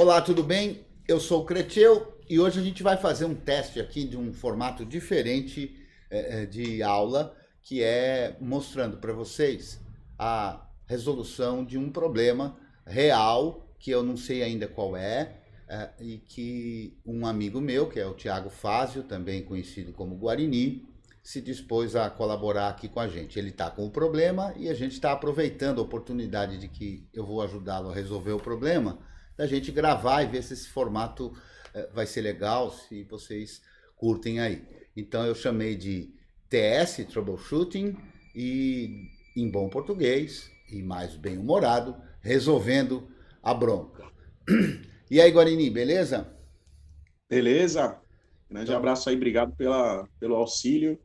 Olá, tudo bem? Eu sou o Creteu e hoje a gente vai fazer um teste aqui de um formato diferente de aula, que é mostrando para vocês a resolução de um problema real, que eu não sei ainda qual e que um amigo meu, que é o Thiago Fázio, também conhecido como Guarini, se dispôs a colaborar aqui com a gente. Ele está com o problema e a gente está aproveitando a oportunidade de que eu vou ajudá-lo a resolver o problema, da gente gravar e ver se esse formato vai ser legal, se vocês curtem aí. Então eu chamei de TS, Troubleshooting, e em bom português, e mais bem-humorado, resolvendo a bronca. E aí, Guarini, beleza? Beleza? Grande Então, abraço aí, obrigado pelo auxílio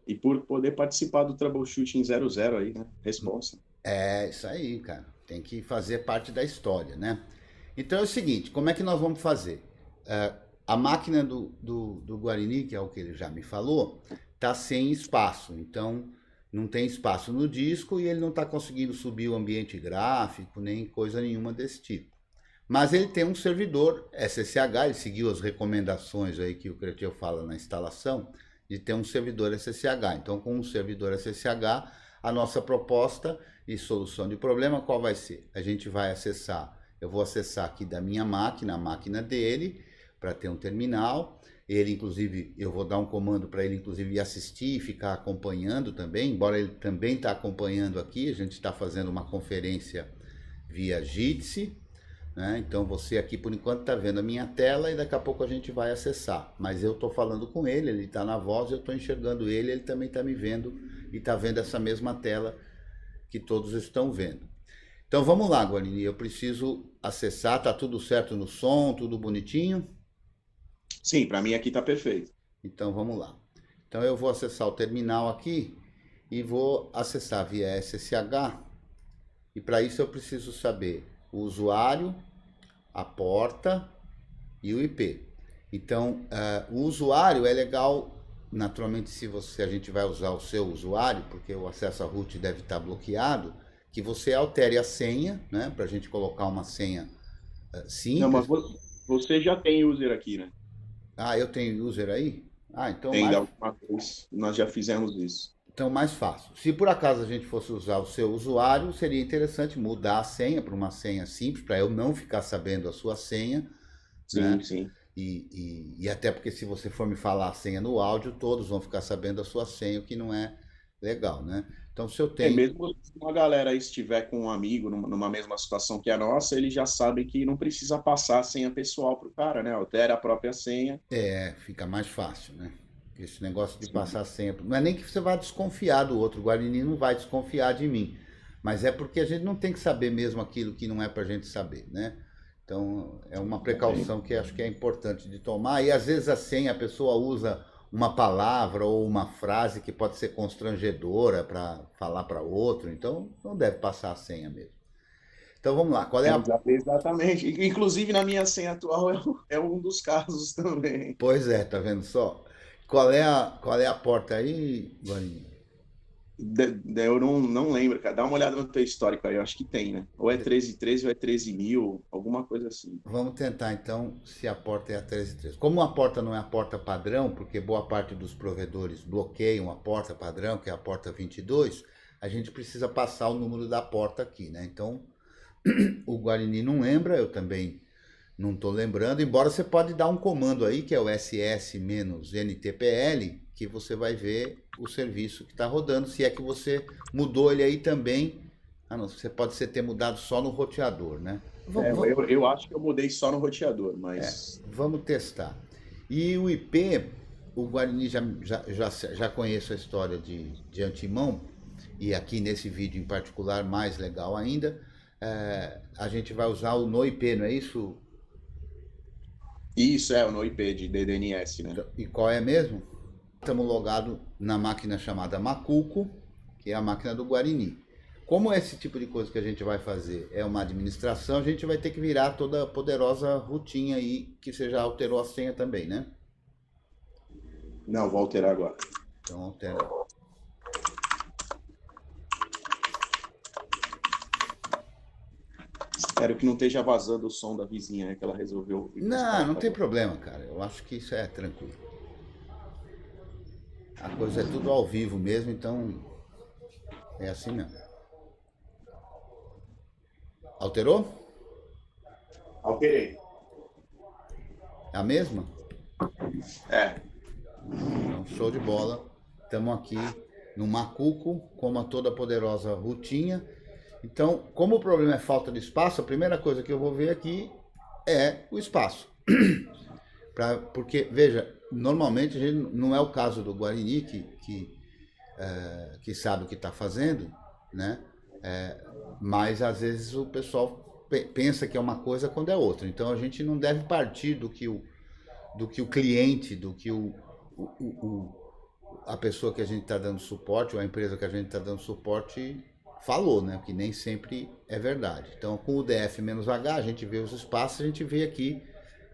e por poder participar do Troubleshooting 00 aí, né? Responsa. é isso aí, cara. Tem que fazer parte da história, né? Então é o seguinte, como é que nós vamos fazer? A máquina do Guarini, que é o que ele já me falou, está sem espaço. Então não tem espaço no disco e ele não está conseguindo subir o ambiente gráfico, nem coisa nenhuma desse tipo. Mas ele tem um servidor SSH, ele seguiu as recomendações aí que o Cretil fala na instalação, de ter um servidor SSH. Então, com um servidor SSH, a nossa proposta e solução de problema qual vai ser? A gente vai acessar, eu vou acessar aqui da minha máquina, a máquina dele, para ter um terminal. Ele, inclusive, eu vou dar um comando para ele, inclusive, assistir e ficar acompanhando também, embora ele também está acompanhando aqui, a gente está fazendo uma conferência via Jitsi, né? Então você aqui por enquanto está vendo a minha tela e daqui a pouco a gente vai acessar. Mas eu estou falando com ele, ele está na voz, eu estou enxergando ele, ele também está me vendo e está vendo essa mesma tela que todos estão vendo. Então vamos lá, Guarini, eu preciso acessar, tá tudo certo no som, tudo bonitinho? Sim, para mim aqui tá perfeito. Então vamos lá. Então eu vou acessar o terminal aqui e vou acessar via SSH e para isso eu preciso saber o usuário, a porta e o IP. Então, o usuário é legal, naturalmente, se a gente vai usar o seu usuário, porque o acesso a root deve estar bloqueado, que você altere a senha, né, para a gente colocar uma senha Não, mas simples. você já tem user aqui, né? Ah, eu tenho user aí? Ah, Tem da última vez, nós já fizemos isso. então mais fácil. Se por acaso a gente fosse usar o seu usuário, seria interessante mudar a senha para uma senha simples, para eu não ficar sabendo a sua senha, Sim, né? sim. E até porque se você for me falar a senha no áudio, todos vão ficar sabendo a sua senha, o que não é legal, né? Então, se eu É, tenho. mesmo se uma galera aí estiver com um amigo numa mesma situação que a nossa, eles já sabem que não precisa passar a senha pessoal pro cara, né? Altera a própria senha. Fica mais fácil, né? Esse negócio de Sim. passar senha. Não é nem que você vá desconfiar do outro, o Guarani não vai desconfiar de mim. Mas é porque a gente não tem que saber mesmo aquilo que não é pra gente saber, né? Então, é uma Também. precaução que acho que é importante de tomar. E às vezes a senha, a pessoa usa uma palavra ou uma frase que pode ser constrangedora para falar para outro, então não deve passar a senha mesmo. Então vamos lá, qual é a. Exatamente. Inclusive, na minha senha atual é um dos casos também. Pois é, tá vendo só? Qual é a porta aí, Guarini? Eu não lembro, cara. Dá uma olhada no teu histórico aí, eu acho que tem, né? Ou é 1313 ou é 13.000, alguma coisa assim. Vamos tentar então se a porta é a 133. Como a porta não é a porta padrão, porque boa parte dos provedores bloqueiam a porta padrão, que é a porta 22, a gente precisa passar o número da porta aqui, né? Então, o Guarini não lembra, eu também não estou lembrando, embora você pode dar um comando aí, que é o ss-ntpl, que você vai ver o serviço que está rodando, se é que você mudou ele aí também. Ah, não, você pode ter mudado só no roteador, né? É, Vamos, eu acho que eu mudei só no roteador, mas. vamos testar. E o IP, o Guarani já conheço a história de antemão, e aqui nesse vídeo em particular, mais legal ainda, a gente vai usar o NoIP, não é isso? Isso é o no IP de DNS, né? E qual é mesmo? Estamos logados na máquina chamada Macuco, que é a máquina do Guarini. Como esse tipo de coisa que a gente vai fazer é uma administração, a gente vai ter que virar toda a poderosa rotinha aí, que você já alterou a senha também, né? Não, vou alterar agora. Então altera. Espero que não esteja vazando o som da vizinha, né, que ela resolveu ir buscar Não, um não tem favor. problema, cara. Eu acho que isso é tranquilo. A coisa é tudo ao vivo mesmo, então é assim mesmo. Alterou? Alterei. É a mesma? É, Então, show de bola. Estamos aqui no Macuco, como a toda poderosa Rutinha. Então, como o problema é falta de espaço, a primeira coisa que eu vou ver aqui é o espaço. Porque, veja, normalmente a gente, não é o caso do Guarini, que sabe o que está fazendo, né? Mas às vezes o pessoal pensa que é uma coisa quando é outra. Então a gente não deve partir do que o cliente, a pessoa que a gente está dando suporte, ou a empresa que a gente está dando suporte falou, né? Que nem sempre é verdade. Então, com o DF-H, a gente vê os espaços, a gente vê aqui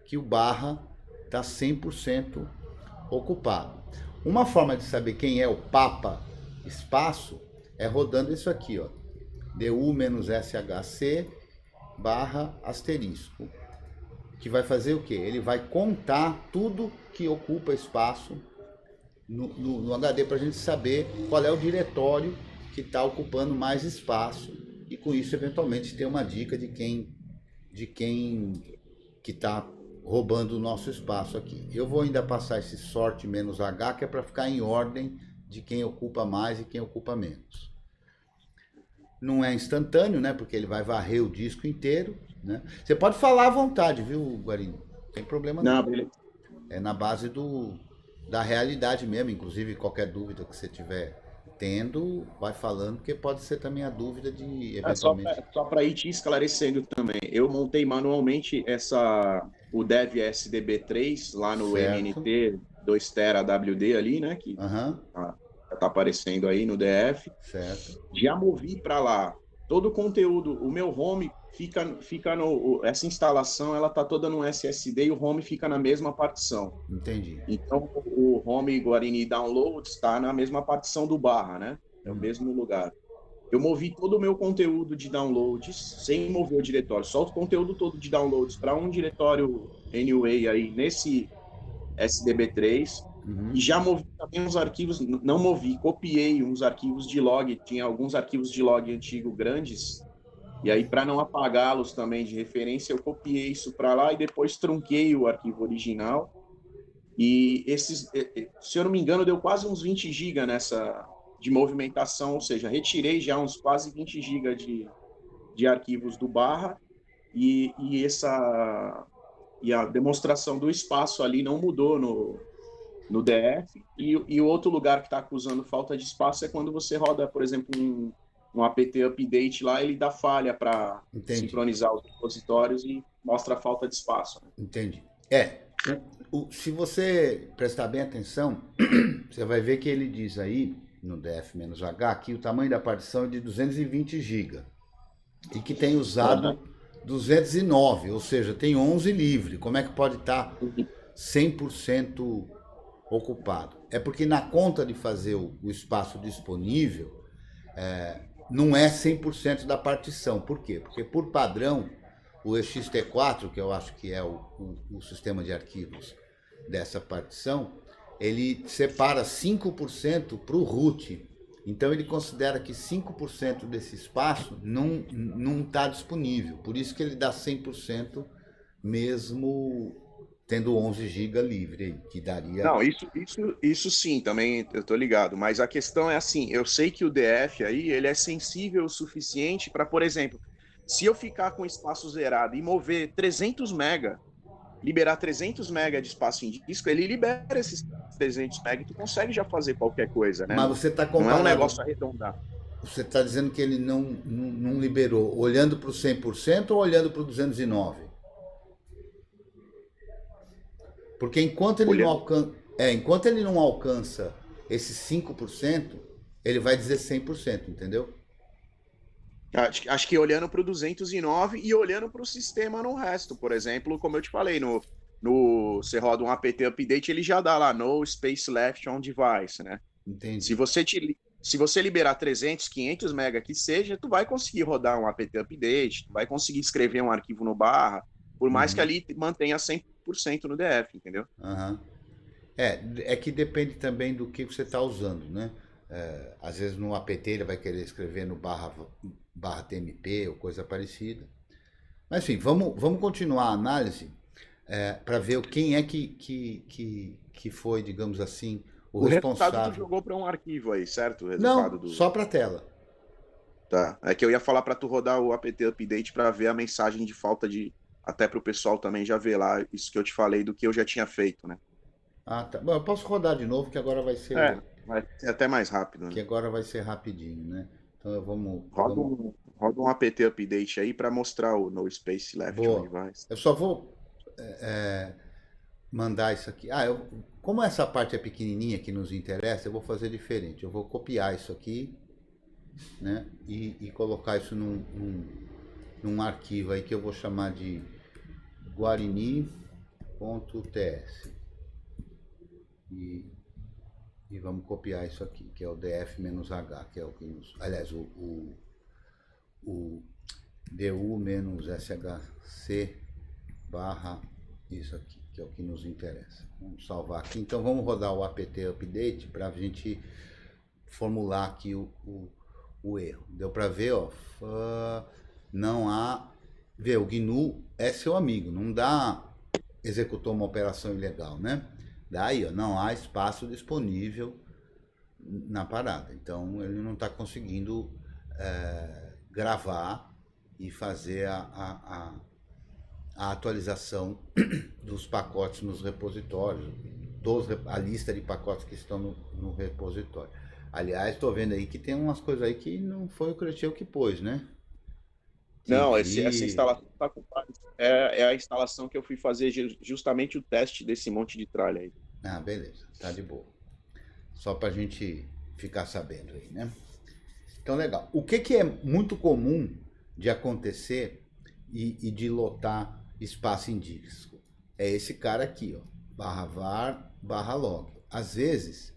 que o barra está 100% ocupado. Uma forma de saber quem é o Papa espaço é rodando isso aqui, ó. DU-SHC barra asterisco. Que vai fazer o quê? Ele vai contar tudo que ocupa espaço no HD para a gente saber qual é o diretório que está ocupando mais espaço e com isso eventualmente ter uma dica de quem que está roubando o nosso espaço aqui. Eu vou ainda passar esse sort "-H", que é para ficar em ordem de quem ocupa mais e quem ocupa menos. Não é instantâneo, né? Porque ele vai varrer o disco inteiro, né? Você pode falar à vontade, viu, Guarini? Não tem problema não. não, beleza. É na base da realidade mesmo. Inclusive, qualquer dúvida que você tiver tendo, vai falando, porque pode ser também a dúvida de, É, eventualmente... só para ir te esclarecendo também, eu montei manualmente o Dev SDB3 lá no Certo. MNT 2TB WD ali, né? Que Aham. tá aparecendo aí no DF. Certo. Já movi para lá todo o conteúdo. O meu home fica no. Essa instalação ela tá toda no SSD e o home fica na mesma partição. Entendi. Então o home Guarini Downloads está na mesma partição do barra, né? É o mesmo lugar. Eu movi todo o meu conteúdo de downloads sem mover o diretório, só o conteúdo todo de downloads para um diretório anyway aí nesse SDB3 e já movi também uns arquivos, não movi, copiei uns arquivos de log, tinha alguns arquivos de log antigo grandes, e aí para não apagá-los também de referência, eu copiei isso para lá e depois trunquei o arquivo original. E esses, se eu não me engano, deu quase uns 20 GB nessa de movimentação, ou seja, retirei já uns quase 20 GB de arquivos do barra e a demonstração do espaço ali não mudou no DF. E o outro lugar que está acusando falta de espaço é quando você roda, por exemplo, um apt update lá, ele dá falha para Entendi. sincronizar os repositórios e mostra a falta de espaço, né? Entendi. Se você prestar bem atenção, você vai ver que ele diz aí, no DF-H, que o tamanho da partição é de 220 GB. E que tem usado 209, ou seja, tem 11 livre. Como é que pode estar 100% ocupado? É porque na conta de fazer o espaço disponível, não é 100% da partição. Por quê? Porque por padrão, o ext4, que eu acho que é o sistema de arquivos dessa partição, ele separa 5% para o root. Então ele considera que 5% desse espaço não está disponível. Por isso que ele dá 100% mesmo tendo 11 GB livre, que daria... Não, isso sim, também eu tô ligado. Mas a questão é assim, eu sei que o DF aí, ele é sensível o suficiente para, por exemplo, se eu ficar com espaço zerado e mover 300 mega, liberar 300 mega de espaço em disco, ele libera esses 300 mega e tu consegue já fazer qualquer coisa, né? Mas Não, você está não é um comparando... negócio arredondado. Você está dizendo que ele não liberou olhando para o 100% ou olhando para o 209? Porque Olhando, enquanto ele não alcança esses 5%, ele vai dizer 100%, entendeu? acho que olhando para o 209 e olhando para o sistema no resto. Por exemplo, como eu te falei, você roda um apt update, ele já dá lá no space left on device, né? Se Entendi. você se você liberar 300, 500 mega que seja, tu vai conseguir rodar um apt update, tu vai conseguir escrever um arquivo no barra, por mais que Uhum. ali mantenha 100% no DF, entendeu? Aham. É que depende também do que você está usando, né? Às vezes no apt ele vai querer escrever no barra TMP ou coisa parecida. Mas enfim, vamos continuar a análise para ver quem é que foi, digamos assim, o O resultado tu responsável. jogou para um arquivo aí, certo? O resultado Não, do. só para a tela. Tá. É que eu ia falar para tu rodar o apt update para ver a mensagem de falta de. Até para o pessoal também já ver lá isso que eu te falei do que eu já tinha feito, né? Ah, tá. Bom, eu posso rodar de novo que agora vai É, ser vai ser até mais rápido, que né? agora vai ser rapidinho, né? Então vamos. Roda um apt update aí para mostrar o no space left onde Boa. vai. Eu só vou mandar isso aqui. Como essa parte é pequenininha que nos interessa, eu vou fazer diferente. Eu vou copiar isso aqui, né? E colocar isso num arquivo aí que eu vou chamar de guarini.ts. E vamos copiar isso aqui, que é o df-h, que é o que nos. Aliás, o du-shc barra isso aqui, que é o que nos interessa. Vamos salvar aqui. Então vamos rodar o apt update para a gente formular aqui o erro. Deu para ver, ó. Não há. Vê, o GNU é seu amigo, não dá. Executou uma operação ilegal, né? Daí, ó, não há espaço disponível na parada. Então ele não está conseguindo gravar e fazer a atualização dos pacotes nos repositórios, a lista de pacotes que estão no repositório. Aliás, estou vendo aí que tem umas coisas aí que não foi o Cretil que pôs, né? Não, essa TV. instalação tá com é a instalação que eu fui fazer justamente o teste desse monte de tralha aí. Ah, beleza, tá de boa. Só para a gente ficar sabendo aí, né? Então, legal. O que é muito comum de acontecer e de lotar espaço em disco? É esse cara aqui, ó, /var/log. Às vezes,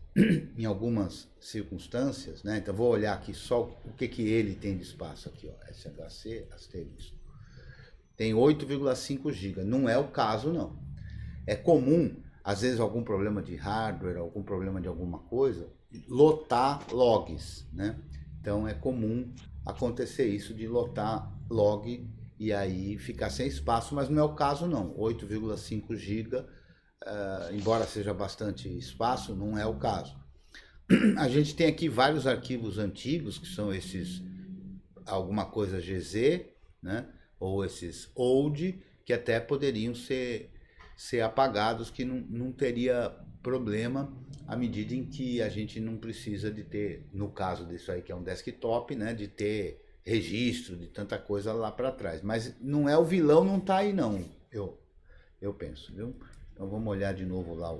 em algumas circunstâncias, né? Então vou olhar aqui só o que ele tem de espaço aqui, ó, shc asterisco. Tem 8,5 GB. Não é o caso, não. É comum, às vezes algum problema de hardware, algum problema de alguma coisa, lotar logs, né? Então é comum acontecer isso de lotar log e aí ficar sem espaço, mas não é o caso não. 8,5 GB, embora seja bastante espaço, não é o caso. A gente tem aqui vários arquivos antigos, que são esses, alguma coisa GZ, né? Ou esses old, que até poderiam ser apagados, que não teria problema à medida em que a gente não precisa de ter, no caso disso aí que é um desktop, né, de ter registro de tanta coisa lá para trás. Mas não é o vilão, não tá aí não, eu penso, viu? Então vamos olhar de novo lá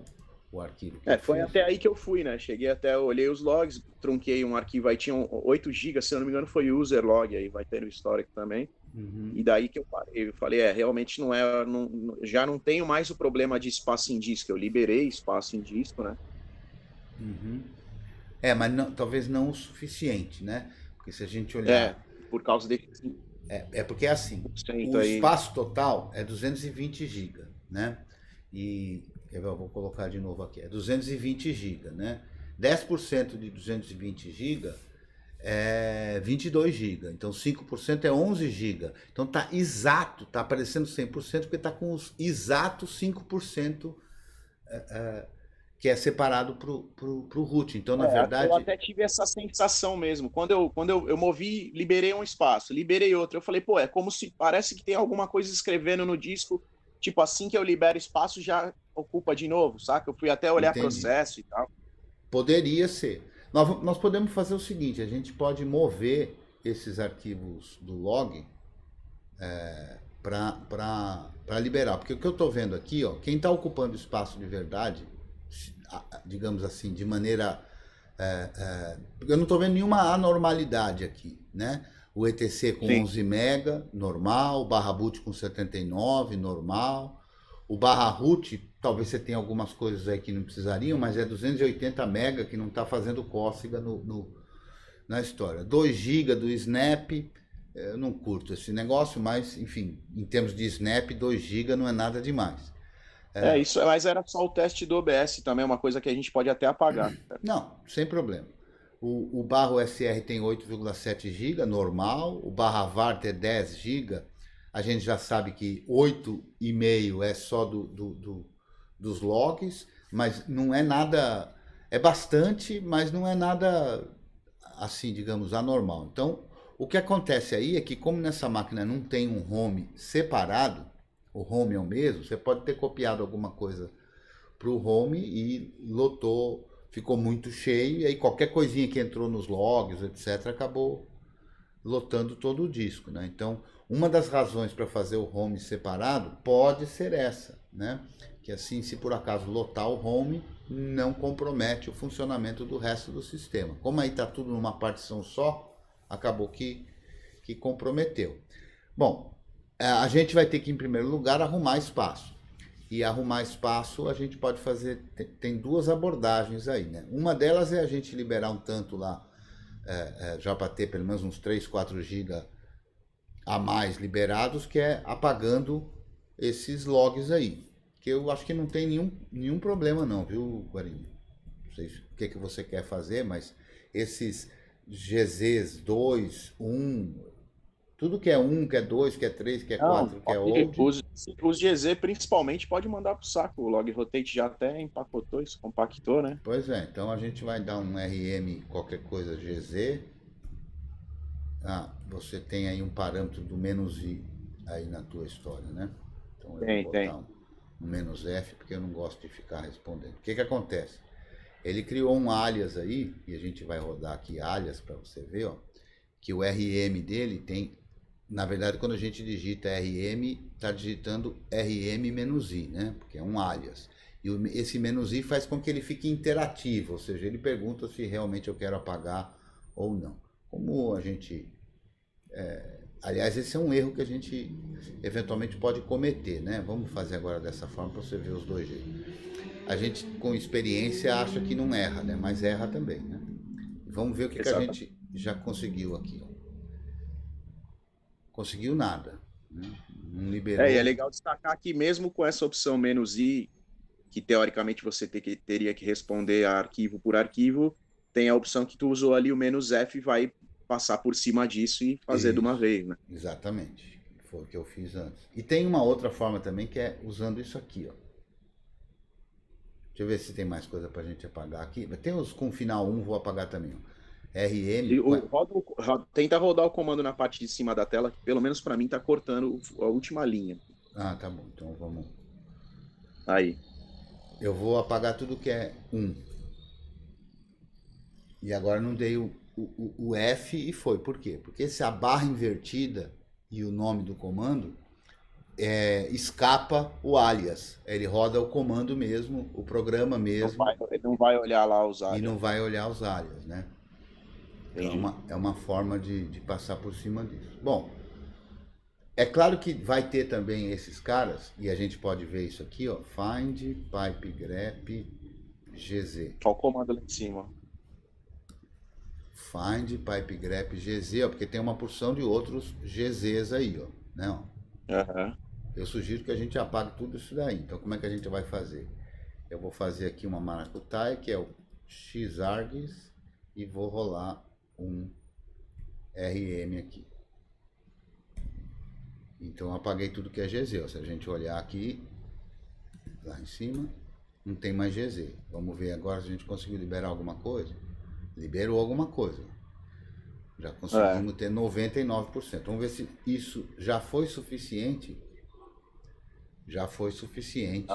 o arquivo que eu Foi fiz. até aí que eu fui, né? Cheguei até, olhei os logs, trunquei um arquivo aí, tinha 8 GB, se eu não me engano foi user log, aí vai ter no histórico também. E daí que eu parei, eu falei, realmente não é, já não tenho mais o problema de espaço em disco, eu liberei espaço em disco, né? Mas não, talvez não o suficiente, né? Porque se a gente olhar... Por causa desse porque é assim, 5% o aí. espaço total é 220 GB, né? E eu vou colocar de novo aqui, é 220 GB, né? 10% de 220 GB é 22 GB, então 5% é 11 GB. Então tá exato, tá aparecendo 100% porque tá com os exatos 5% que é separado pro root. Então, na Eu verdade, até tive essa sensação mesmo. Quando eu movi, liberei um espaço, liberei outro. Eu falei, pô, é como se parece que tem alguma coisa escrevendo no disco. Tipo, assim que eu libero espaço, já ocupa de novo, saca? Eu fui até olhar entendi. processo e tal. Poderia ser. Nós podemos fazer o seguinte: a gente pode mover esses arquivos do log para liberar. Porque o que eu estou vendo aqui, ó, quem está ocupando espaço de verdade, digamos assim, de maneira. Eu não estou vendo nenhuma anormalidade aqui, né? O etc com Sim. 11 mega, normal. O barra boot com 79, normal. O barra root, talvez você tenha algumas coisas aí que não precisariam, mas é 280 mega que não está fazendo cócega na história. 2 GB do Snap, eu não curto esse negócio, mas, enfim, em termos de Snap, 2 GB não é nada demais. Isso, mas era só o teste do OBS também, uma coisa que a gente pode até apagar. Não, sem problema. O barra USR tem 8,7 GB, normal. O barra VART é 10 GB. A gente já sabe que 8,5 é só dos logs, mas não é nada... É bastante, mas não é nada, assim, digamos, anormal. Então, o que acontece aí é que, como nessa máquina não tem um home separado, o home é o mesmo, você pode ter copiado alguma coisa para o home e lotou, ficou muito cheio, e aí qualquer coisinha que entrou nos logs, etc., acabou lotando todo o disco, né? Então, uma das razões para fazer o home separado pode ser essa, né? Que assim, se por acaso lotar o home, não compromete o funcionamento do resto do sistema. Como aí está tudo numa partição só, acabou que comprometeu. Bom, a gente vai ter que, em primeiro lugar, arrumar espaço. E arrumar espaço a gente pode fazer, tem 2 abordagens aí, né? Uma delas é a gente liberar um tanto lá, já para ter pelo menos uns 3, 4 GB a mais liberados, que é apagando esses logs aí. Que eu acho que não tem nenhum problema não, viu, Guarini? Não sei o que você quer fazer, mas esses GZs 2, 1, tudo que é 1, que é 2, que é 3, que é 4, que é old... Os GZ principalmente pode mandar pro saco. O Log Rotate já até empacotou isso, compactou, né? Pois é, então a gente vai dar um RM qualquer coisa GZ. Você tem aí um parâmetro do "-i" aí na tua história, né? Então eu vou botar um "-f", porque eu não gosto de ficar respondendo. O que acontece? Ele criou um alias aí, e a gente vai rodar aqui alias para você ver, ó, que o RM dele tem... Na verdade, quando a gente digita RM, está digitando RM-i, né? Porque é um alias. E esse "-i" faz com que ele fique interativo, ou seja, ele pergunta se realmente eu quero apagar ou não. Como a gente... aliás, esse é um erro que a gente eventualmente pode cometer, né? Vamos fazer agora dessa forma para você ver os dois jeitos. A gente, com experiência, acha que não erra, né? Mas erra também, né? Vamos ver o que a gente já conseguiu aqui, ó. Conseguiu nada, né? Não liberou. E é legal destacar que mesmo com essa opção "-i", que teoricamente você teria que responder arquivo por arquivo, tem a opção que tu usou ali, o "-f", vai passar por cima disso e fazer de uma vez, né? Exatamente, foi o que eu fiz antes. E tem uma outra forma também, que é usando isso aqui, ó. Deixa eu ver se tem mais coisa pra gente apagar aqui. Tem os com final 1, vou apagar também, ó. RM... Tenta rodar o comando na parte de cima da tela, que pelo menos para mim tá cortando a última linha. Tá bom, então vamos... Aí. Eu vou apagar tudo que é 1. E agora não dei o F e foi. Por quê? Porque se a barra invertida e o nome do comando escapa o alias. Ele roda o comando mesmo, o programa mesmo. Ele não vai olhar lá os alias. E não vai olhar os alias, né? Então é uma forma de passar por cima disso. Bom, é claro que vai ter também esses caras, e a gente pode ver isso aqui, ó. Find pipe grep gz. Olha o comando lá em cima. Find pipe grep gz, ó, porque tem uma porção de outros gzs aí, ó. Né, ó. Eu sugiro que a gente apague tudo isso daí. Então como é que a gente vai fazer? Eu vou fazer aqui uma maracutaia, que é o xargs, e vou rolar um RM aqui. Então eu apaguei tudo que é GZ. Se a gente olhar aqui, lá em cima, não tem mais GZ. Vamos ver agora se a gente conseguiu liberar alguma coisa. Liberou alguma coisa. Já conseguimos ter 99%. Vamos ver se isso já foi suficiente. Já foi suficiente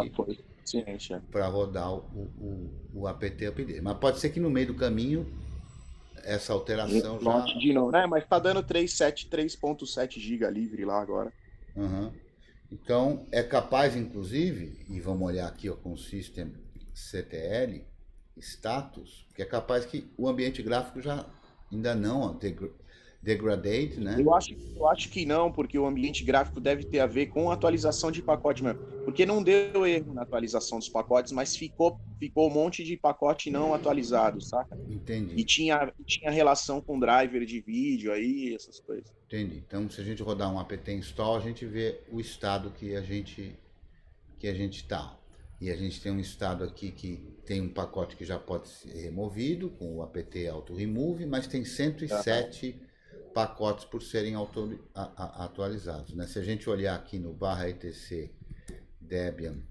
para rodar o apt update. Mas pode ser que no meio do caminho essa alteração já... de novo, né? Mas tá dando 3.7 GB livre lá agora. Então, é capaz, inclusive, e vamos olhar aqui ó, com o systemctl, status, que é capaz que o ambiente gráfico já ainda não, ó, degradate, né? Eu acho que não, porque o ambiente gráfico deve ter a ver com a atualização de pacote mesmo. Porque não deu erro na atualização dos pacotes, mas ficou um monte de pacote não atualizado, saca? Entendi, E tinha relação com driver de vídeo aí, essas coisas. entendi. Então, se a gente rodar um apt install, a gente vê o estado que a gente está. E a gente tem um estado aqui que tem um pacote que já pode ser removido com o apt auto remove, mas tem 107 pacotes por serem atualizados, né? Se a gente olhar aqui no barra etc Debian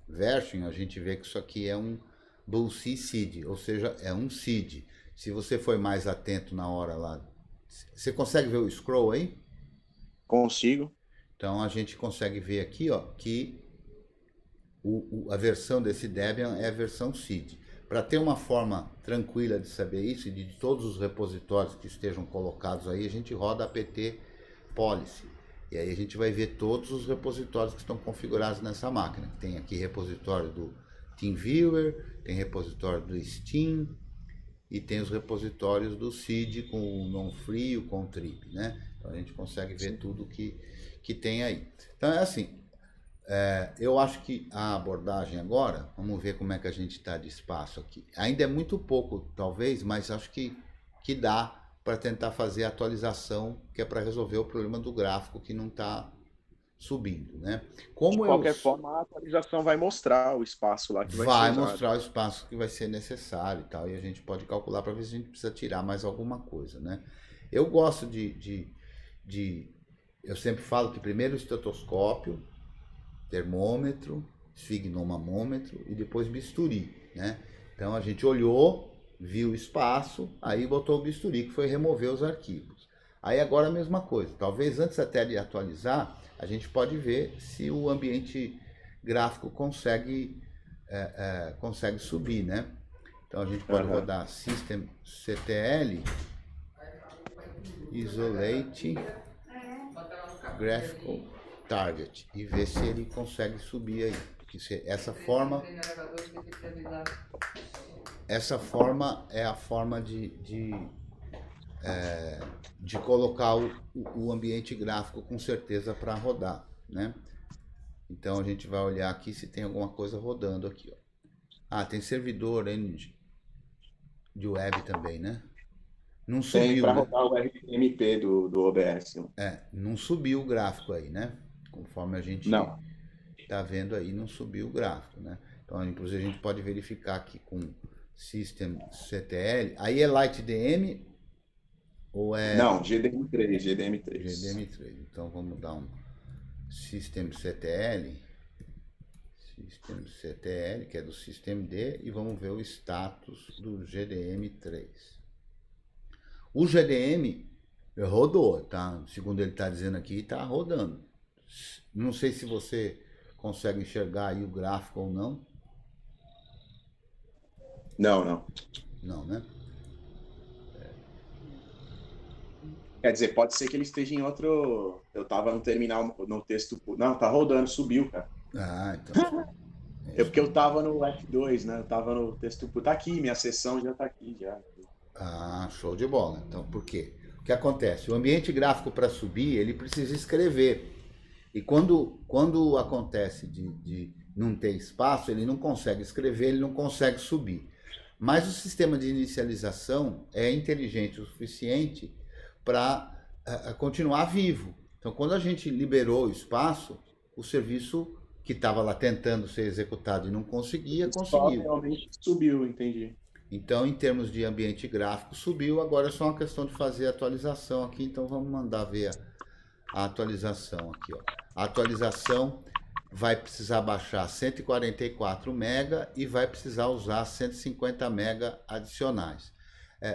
version, a gente vê que isso aqui é um bullseye seed, ou seja, é um seed. Se você foi mais atento na hora lá, você consegue ver o scroll aí? Consigo. Então a gente consegue ver aqui, ó, que a versão desse Debian é a versão seed. Para ter uma forma tranquila de saber isso e de todos os repositórios que estejam colocados aí, a gente roda apt policy. E aí a gente vai ver todos os repositórios que estão configurados nessa máquina. Tem aqui repositório do TeamViewer, tem repositório do Steam e tem os repositórios do seed com o non-free e o contrib, né? Então a gente consegue ver tudo que tem aí. Então é assim, eu acho que a abordagem agora, vamos ver como é que a gente está de espaço aqui. Ainda é muito pouco, talvez, mas acho que dá para tentar fazer a atualização, que é para resolver o problema do gráfico que não está subindo, né? De qualquer forma, a atualização vai mostrar o espaço lá que vai ser vai usado. mostrar o espaço que vai ser necessário e tal, e a gente pode calcular para ver se a gente precisa tirar mais alguma coisa, né? Eu gosto eu sempre falo que primeiro o estetoscópio, termômetro, esfignomamômetro e depois bisturi, né? Então a gente olhou, viu o espaço, aí botou o bisturi, que foi remover os arquivos. Aí agora a mesma coisa, talvez antes até de atualizar, a gente pode ver se o ambiente gráfico consegue subir, né? Então a gente pode rodar systemctl isolate graphical target e ver se ele consegue subir aí. Porque essa forma é a forma de colocar o ambiente gráfico com certeza para rodar, né? Então a gente vai olhar aqui se tem alguma coisa rodando aqui, ó. Ah, tem servidor de web também, né? Não subiu, tem para né? rodar o RTMP do OBS. Não subiu o gráfico aí, né? Conforme a gente Não. tá vendo aí, não subiu o gráfico, né? Então, inclusive, a gente pode verificar aqui com systemctl. Aí é LightDM ou é... Não, GDM3. GDM3. Então, vamos dar um systemctl, que é do systemd, e vamos ver o status do GDM3. O GDM rodou, tá? Segundo ele está dizendo aqui, está rodando. Não sei se você consegue enxergar aí o gráfico ou não. Não. Não, né? Quer dizer, pode ser que ele esteja em outro... Eu tava no terminal, no texto... Não, tá rodando, subiu, cara. Ah, então... É porque eu tava no F2, né? Eu tava no texto... Tá aqui, minha sessão já tá aqui, já. Ah, show de bola. Então, por quê? O que acontece? O ambiente gráfico para subir, ele precisa escrever. E quando acontece de não ter espaço, ele não consegue escrever, ele não consegue subir. Mas o sistema de inicialização é inteligente o suficiente para continuar vivo. Então, quando a gente liberou o espaço, o serviço que estava lá tentando ser executado e não conseguia, conseguiu. Realmente subiu, entendi. Então, em termos de ambiente gráfico, subiu. Agora é só uma questão de fazer a atualização aqui. Então, vamos mandar ver a atualização aqui, ó. A atualização vai precisar baixar 144 MB e vai precisar usar 150 MB adicionais.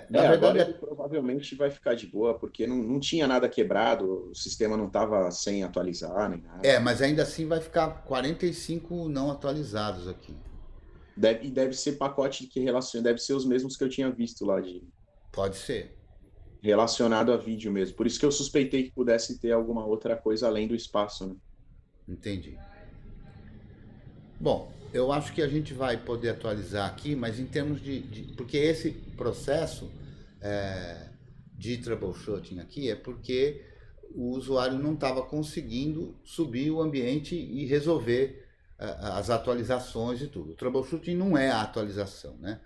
Na verdade, agora ele provavelmente vai ficar de boa, porque não tinha nada quebrado, o sistema não estava sem atualizar, nem nada. Mas ainda assim vai ficar 45 não atualizados aqui. Deve ser pacote que relaciona, deve ser os mesmos que eu tinha visto lá de... Pode ser. Relacionado a vídeo mesmo. Por isso que eu suspeitei que pudesse ter alguma outra coisa além do espaço, né? Entendi. Bom, eu acho que a gente vai poder atualizar aqui, mas em termos porque esse processo de troubleshooting aqui é porque o usuário não estava conseguindo subir o ambiente e resolver as atualizações e tudo. O troubleshooting não é a atualização, né?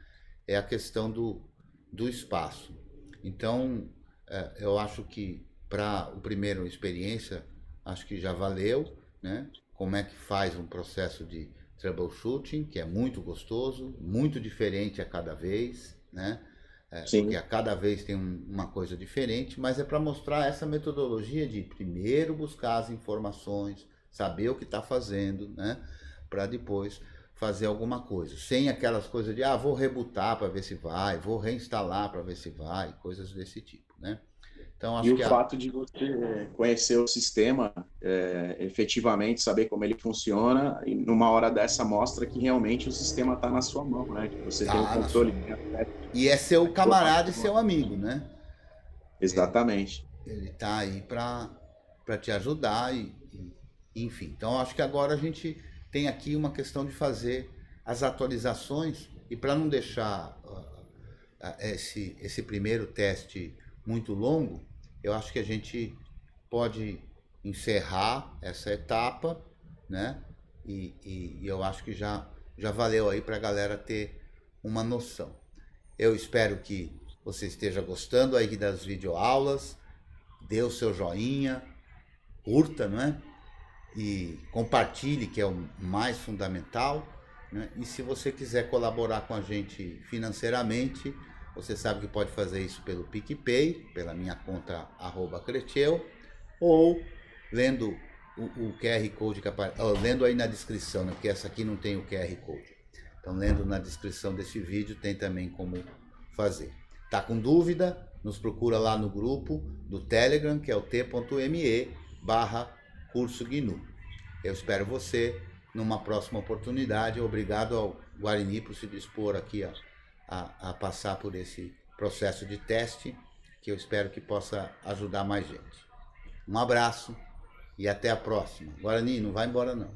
É a questão do espaço. Então, eu acho que para a primeira experiência, acho que já valeu, né? Como é que faz um processo de troubleshooting, que é muito gostoso, muito diferente a cada vez, né? Porque a cada vez tem uma coisa diferente, mas é para mostrar essa metodologia de primeiro buscar as informações, saber o que está fazendo, né? Para depois fazer alguma coisa. Sem aquelas coisas de, vou rebootar para ver se vai, vou reinstalar para ver se vai, coisas desse tipo, né? Então, acho E o que fato de você conhecer o sistema, efetivamente saber como ele funciona, e numa hora dessa mostra que realmente o sistema está na sua mão, né? Que você tem o tá na sua controle. mão. E é seu camarada e seu amigo, né? Exatamente. Ele tá aí para te ajudar enfim. Então, acho que agora a gente tem aqui uma questão de fazer as atualizações e para não deixar esse primeiro teste muito longo, eu acho que a gente pode encerrar essa etapa, né? E eu acho que já valeu aí para a galera ter uma noção. Eu espero que você esteja gostando aí das videoaulas, dê o seu joinha, curta, não é? E compartilhe, que é o mais fundamental, né? E se você quiser colaborar com a gente financeiramente, você sabe que pode fazer isso pelo PicPay, pela minha conta @creteu, ou lendo o QR Code que aparece, lendo aí na descrição, né? Porque essa aqui não tem o QR Code. Então, lendo na descrição desse vídeo, tem também como fazer. Tá com dúvida? Nos procura lá no grupo do Telegram, que é o t.me/curso GNU. Eu espero você numa próxima oportunidade. Obrigado ao Guarini por se dispor aqui a passar por esse processo de teste, que eu espero que possa ajudar mais gente. Um abraço e até a próxima. Guarani, não vai embora não.